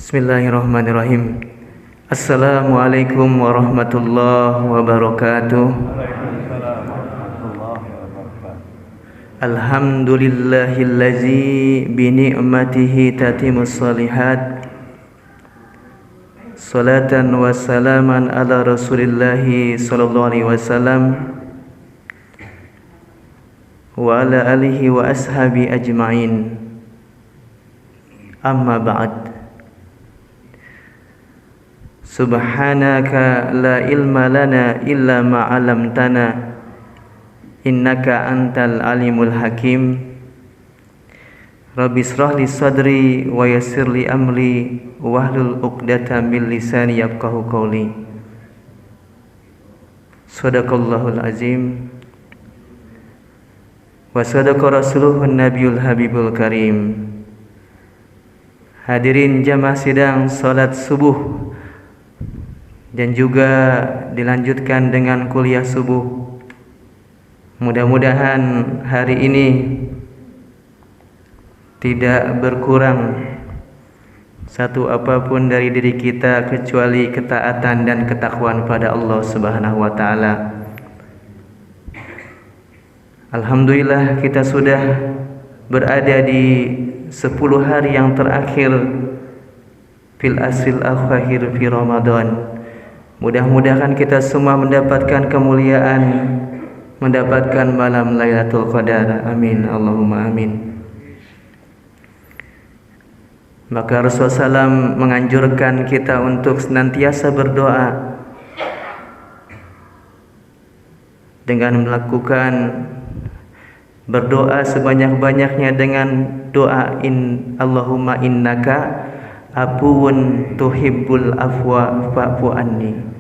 Bismillahirrahmanirrahim. Assalamualaikum warahmatullahi wabarakatuh. Alhamdulillahillazi bini'matihi tatimus shalihat. Salatan wa salaman ala rasulillahi sallallahu alaihi wasallam wa ala alihi wa ashabi ajma'in. Amma ba'd. Subhanaka la ilma lana illa ma 'allamtana innaka antal alimul hakim. Rabbi shrah li sadri wa yassir li amri wahlul 'uqdatam min lisani yafqahu qawli. Shadaqallahul azim wa sadaqa rasuluhun nabiyul habibul karim. Hadirin jamaah sidang salat subuh dan juga dilanjutkan dengan kuliah subuh. Mudah-mudahan hari ini tidak berkurang satu apapun dari diri kita kecuali ketaatan dan ketakwaan pada Allah Subhanahu wa taala. Alhamdulillah kita sudah berada di 10 hari yang terakhir fil asril akhir fi Ramadan. Mudah-mudahan kita semua mendapatkan kemuliaan, mendapatkan malam Lailatul Qadar. Amin, Allahumma amin. Maka Rasulullah SAW menganjurkan kita untuk senantiasa berdoa dengan melakukan berdoa sebanyak-banyaknya dengan doa Allahumma innaka afuwun tuhibbul afwa fa'fu anni.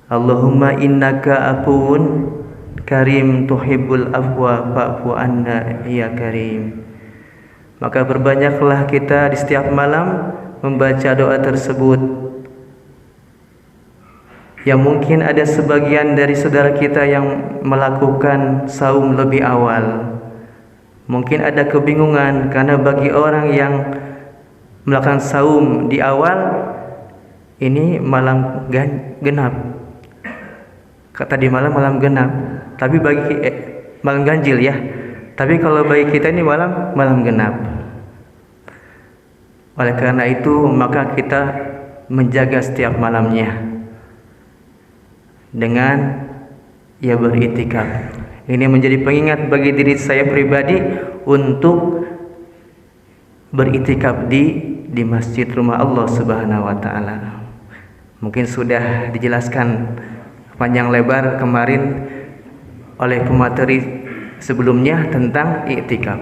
Allahumma innaka afuwun karim tuhibbul afwa fa'fu anna ya karim. Maka berbanyaklah kita di setiap malam membaca doa tersebut. Yang mungkin ada sebagian dari saudara kita yang melakukan saum lebih awal. Mungkin ada kebingungan karena bagi orang yang melakukan saum di awal ini malam genap. Tadi malam genap, tapi bagi malam ganjil ya. Tapi kalau bagi kita ini malam genap. Oleh karena itu maka kita menjaga setiap malamnya dengan ya beriktikaf. Ini menjadi pengingat bagi diri saya pribadi untuk beriktikaf di masjid rumah Allah Subhanahu wa taala. Mungkin sudah dijelaskan panjang lebar kemarin oleh pemateri sebelumnya tentang iktikaf.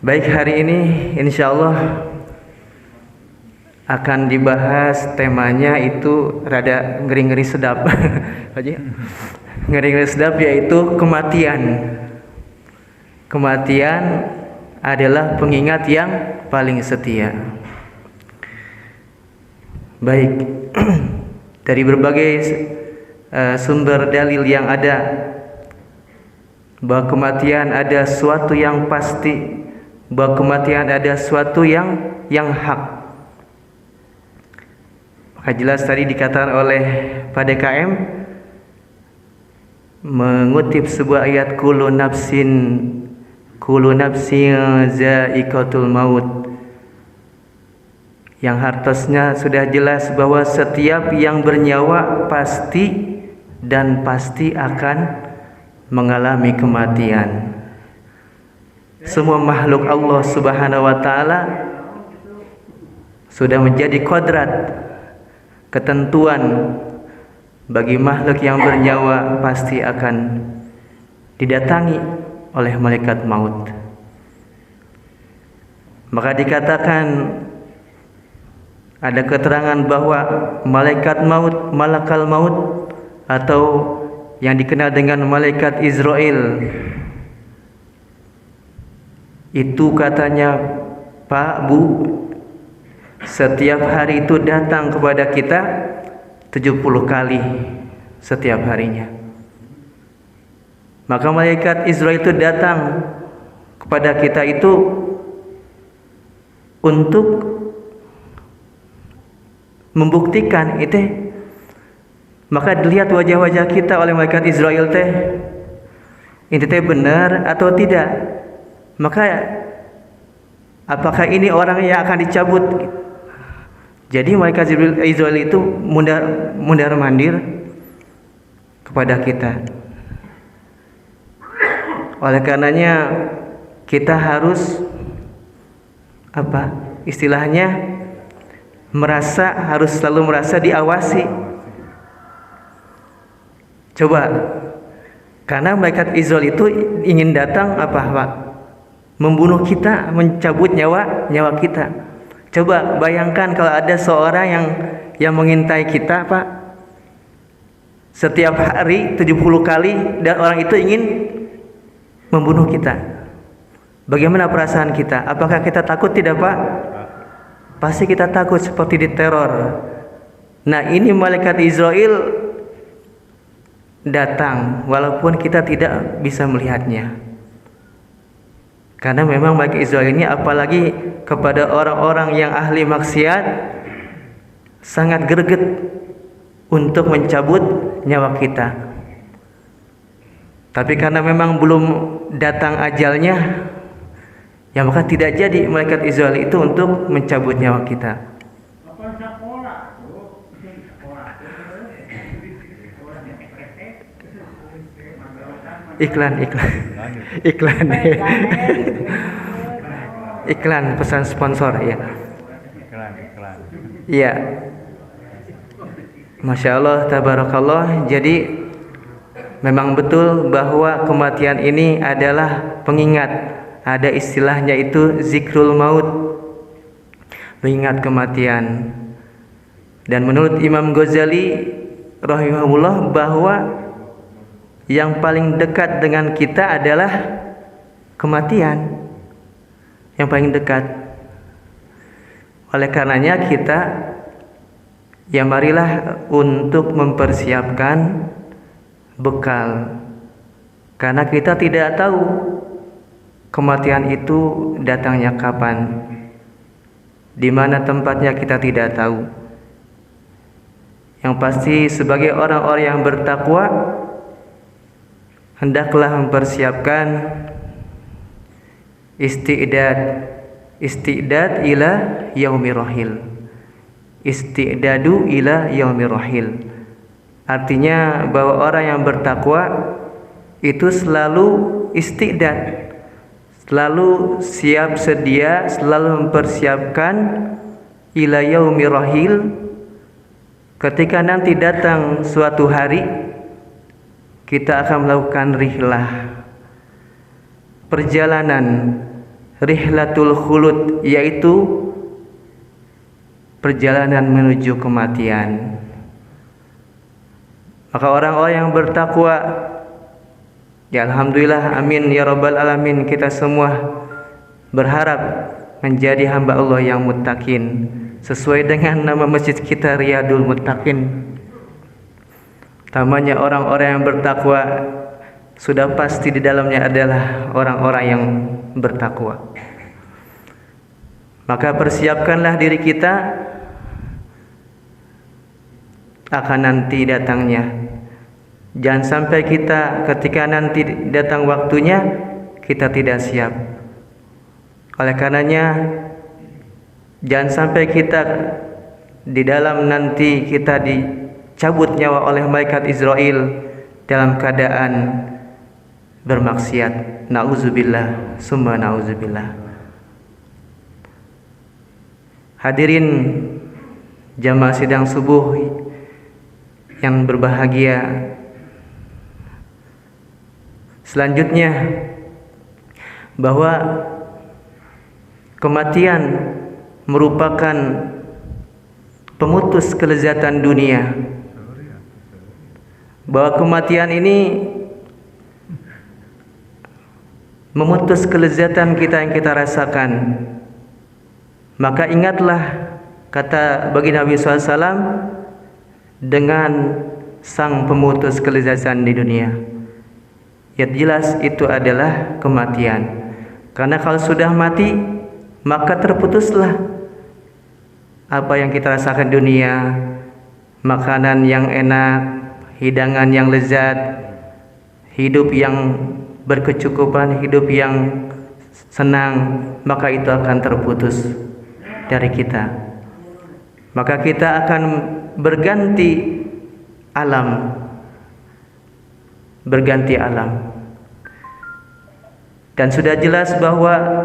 Baik, hari ini insyaallah akan dibahas, temanya itu rada ngeri-ngeri sedap. Ngeri-ngeri sedap, yaitu kematian. Kematian adalah pengingat yang paling setia. Baik, dari berbagai sumber dalil yang ada bahwa kematian ada suatu yang pasti, bahwa kematian ada suatu yang hak. Maka jelas tadi dikatakan oleh Pak DKM mengutip sebuah ayat kullu nafsin za'iqatul maut, yang hartosnya sudah jelas bahwa setiap yang bernyawa pasti akan mengalami kematian. Semua makhluk Allah Subhanahu wa taala sudah menjadi kodrat, ketentuan bagi makhluk yang bernyawa pasti akan didatangi oleh malaikat maut. Maka dikatakan ada keterangan bahwa malaikat maut, malakal maut, atau yang dikenal dengan malaikat Israel, itu katanya Pak Bu, setiap hari itu datang kepada kita 70 kali setiap harinya. Maka malaikat Israel itu datang kepada kita itu untuk membuktikan itu, maka dilihat wajah-wajah kita oleh malaikat Israel teh, itu teh benar atau tidak. Maka apakah ini orang yang akan dicabut? Jadi malaikat Israel itu mundar mandir kepada kita. Oleh karenanya kita harus istilahnya harus selalu merasa diawasi. Coba, karena malaikat Israel itu ingin datang membunuh kita, mencabut nyawa kita. Coba bayangkan kalau ada seorang yang mengintai kita, Pak, setiap hari 70 kali, dan orang itu ingin membunuh kita. Bagaimana perasaan kita? Apakah kita takut tidak, Pak? Pasti kita takut, seperti diteror. Nah, ini malaikat Israel datang walaupun kita tidak bisa melihatnya. Karena memang malaikat Israel ini, apalagi kepada orang-orang yang ahli maksiat, sangat greget untuk mencabut nyawa kita. Tapi karena memang belum datang ajalnya, ya maka tidak jadi malaikat Israel itu untuk mencabut nyawa kita. Iklan pesan sponsor ya. Iya. Masya Allah, tabarakallah. Jadi memang betul bahwa kematian ini adalah pengingat. Ada istilahnya itu zikrul maut, mengingat kematian. Dan menurut Imam Ghazali rahimahullah, bahwa yang paling dekat dengan kita adalah kematian. Yang paling dekat. Oleh karenanya kita, ya marilah untuk mempersiapkan bekal. Karena kita tidak tahu kematian itu datangnya kapan, di mana tempatnya kita tidak tahu. Yang pasti sebagai orang-orang yang bertakwa, hendaklah mempersiapkan istidad ila yaumir rahil. Istidadu ila yaumir rahil. Artinya bahwa orang yang bertakwa itu selalu istidad, selalu siap sedia, selalu mempersiapkan ila yaumir rahil. Ketika nanti datang suatu hari, kita akan melakukan rihlah, perjalanan, rihlatul khulud, yaitu perjalanan menuju kematian. Maka orang-orang yang bertakwa, ya alhamdulillah, amin ya rabbal alamin, kita semua berharap menjadi hamba Allah yang muttaqin, sesuai dengan nama masjid kita, Riyadul Muttaqin. Namanya orang-orang yang bertakwa, sudah pasti di dalamnya adalah orang-orang yang bertakwa. Maka persiapkanlah diri kita akan nanti datangnya. Jangan sampai kita ketika nanti datang waktunya kita tidak siap. Oleh karenanya jangan sampai kita di dalam nanti kita dicabut nyawa oleh malaikat Israel dalam keadaan bermaksiat. Nauzubillah, summa nauzubillah. Hadirin jamaah sidang subuh yang berbahagia, selanjutnya bahwa kematian merupakan pemutus kelezatan dunia. Bahwa kematian ini memutus kelezatan kita yang kita rasakan. Maka ingatlah kata baginda Nabi SAW, dengan sang pemutus kelezatan di dunia. Ya jelas itu adalah kematian. Karena kalau sudah mati, maka terputuslah apa yang kita rasakan dunia, makanan yang enak, hidangan yang lezat, hidup yang berkecukupan, hidup yang senang, maka itu akan terputus dari kita. Maka kita akan berganti alam, dan sudah jelas bahwa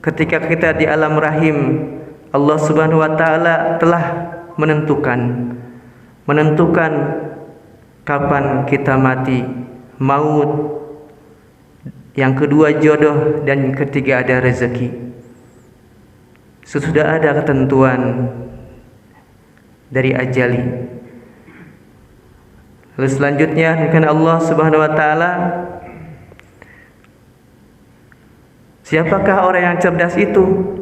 ketika kita di alam rahim, Allah Subhanahu wa taala telah menentukan kapan kita mati, maut, yang kedua jodoh, dan yang ketiga ada rezeki. Sudah ada ketentuan dari ajali. Lalu selanjutnya dengan Allah Subhanahu wa taala, siapakah orang yang cerdas itu?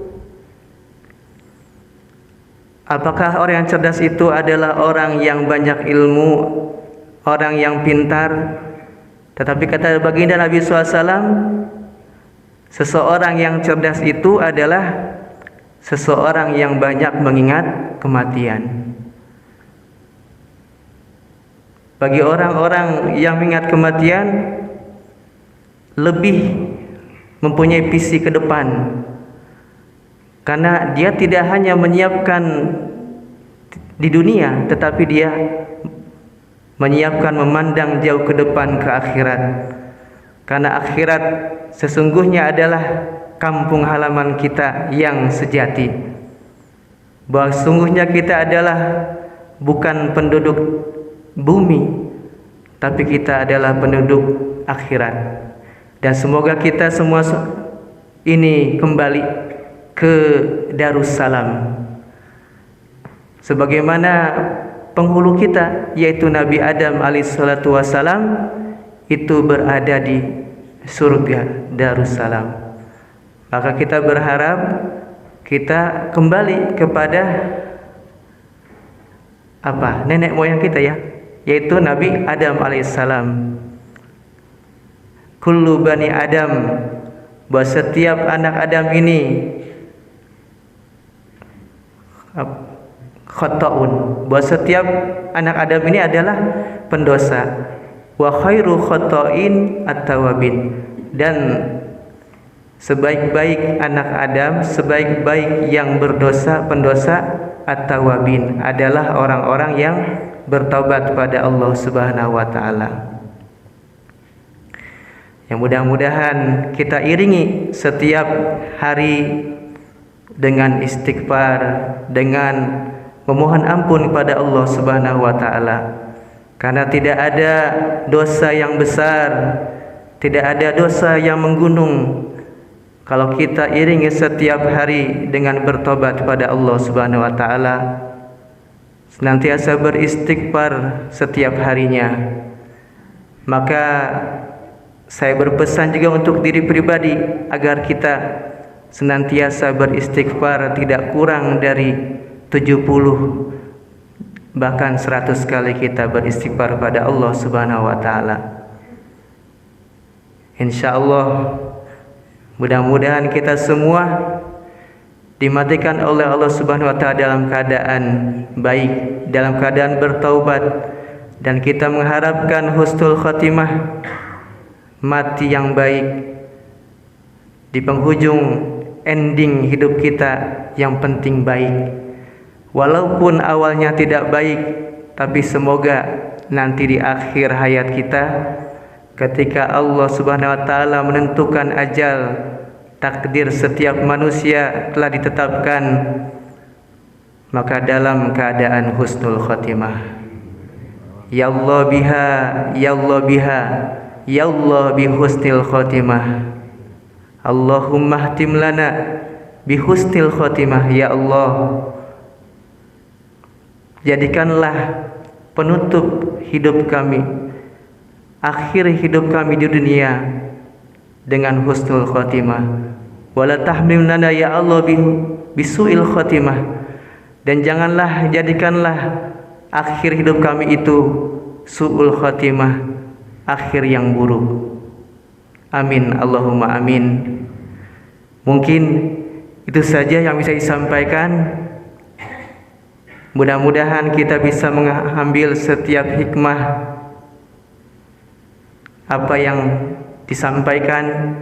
Apakah orang yang cerdas itu adalah orang yang banyak ilmu, orang yang pintar? Tetapi kata baginda Nabi SAW, seseorang yang cerdas itu adalah seseorang yang banyak mengingat kematian. Bagi orang-orang yang mengingat kematian, lebih mempunyai visi ke depan, karena dia tidak hanya menyiapkan di dunia, tetapi dia menyiapkan, memandang jauh ke depan ke akhirat. Karena akhirat sesungguhnya adalah kampung halaman kita yang sejati. Bahwa sesungguhnya kita adalah bukan penduduk bumi, tapi kita adalah penduduk akhirat. Dan semoga kita semua ini kembali ke Darussalam, sebagaimana penghulu kita, yaitu Nabi Adam alaihissalatu wassalam, itu berada di surga Darussalam. Maka kita berharap kita kembali kepada nenek moyang kita, yaitu Nabi Adam alaihissalam. Kullu bani Adam, bahwa setiap anak Adam ini khata'un, bahwa setiap anak Adam ini adalah pendosa. Wa khairu khata'in at-tawabin, dan sebaik-baik anak Adam, sebaik-baik yang pendosa at-tawabin adalah orang-orang yang bertaubat pada Allah Subhanahu wa taala. Yang mudah-mudahan kita iringi setiap hari dengan istighfar, dengan memohon ampun kepada Allah Subhanahu wa taala. Karena tidak ada dosa yang besar, tidak ada dosa yang menggunung kalau kita iringi setiap hari dengan bertobat kepada Allah Subhanahu wa taala, senantiasa beristighfar setiap harinya. Maka saya berpesan juga untuk diri pribadi agar kita senantiasa beristighfar tidak kurang dari 70 bahkan 100 kali kita beristighfar pada Allah Subhanahu wa taala. Insyaallah mudah-mudahan kita semua dimatikan oleh Allah Subhanahu wa taala dalam keadaan baik, dalam keadaan bertaubat, dan kita mengharapkan husnul khatimah, mati yang baik, di penghujung ending hidup kita yang penting baik. Walaupun awalnya tidak baik, tapi semoga nanti di akhir hayat kita, ketika Allah Subhanahu wa taala menentukan ajal, takdir setiap manusia telah ditetapkan, maka dalam keadaan husnul khatimah. Ya Allah biha, ya Allah biha, ya Allah bi husnil khatimah. Allahumma htim lana bi husnil khatimah. Ya Allah, jadikanlah penutup hidup kami, akhir hidup kami di dunia dengan husnul khatimah. Wala tahmim lana ya Allah bisu'il khatimah, dan jadikanlah akhir hidup kami itu su'ul khatimah, akhir yang buruk. Amin, Allahumma amin. Mungkin itu saja yang bisa disampaikan. Mudah-mudahan kita bisa mengambil setiap hikmah apa yang disampaikan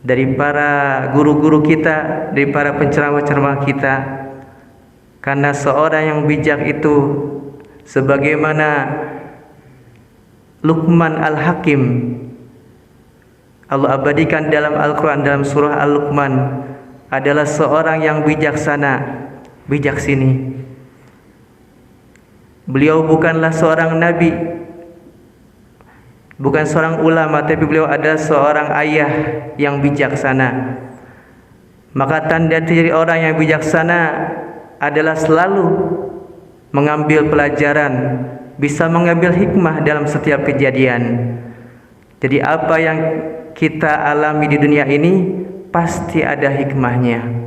dari para guru-guru kita, dari para penceramah-penceramah kita. Karena seorang yang bijak itu sebagaimana Luqman Al-Hakim, Allah abadikan dalam Al-Quran, dalam surah Al-Luqman, adalah seorang yang bijaksana, bijak sini. Beliau bukanlah seorang nabi, bukan seorang ulama, tapi beliau adalah seorang ayah yang bijaksana. Maka tanda ciri orang yang bijaksana adalah selalu mengambil pelajaran, bisa mengambil hikmah dalam setiap kejadian. Jadi apa yang kita alami di dunia ini pasti ada hikmahnya.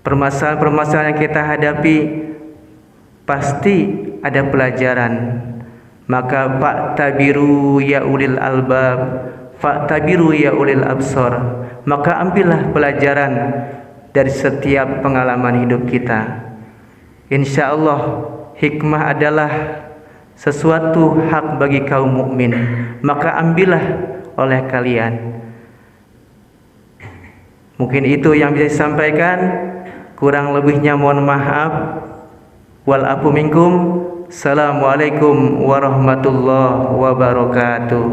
Permasalahan-permasalahan yang kita hadapi pasti ada pelajaran. Maka fa'tabiru ya ulil albab, fa'tabiru ya ulil absar. Maka ambillah pelajaran dari setiap pengalaman hidup kita. Insya Allah hikmah adalah sesuatu hak bagi kaum mukmin. Maka ambillah oleh kalian. Mungkin itu yang bisa disampaikan. Kurang lebihnya mohon maaf. Wal afu minkum. Assalamualaikum warahmatullahi wabarakatuh.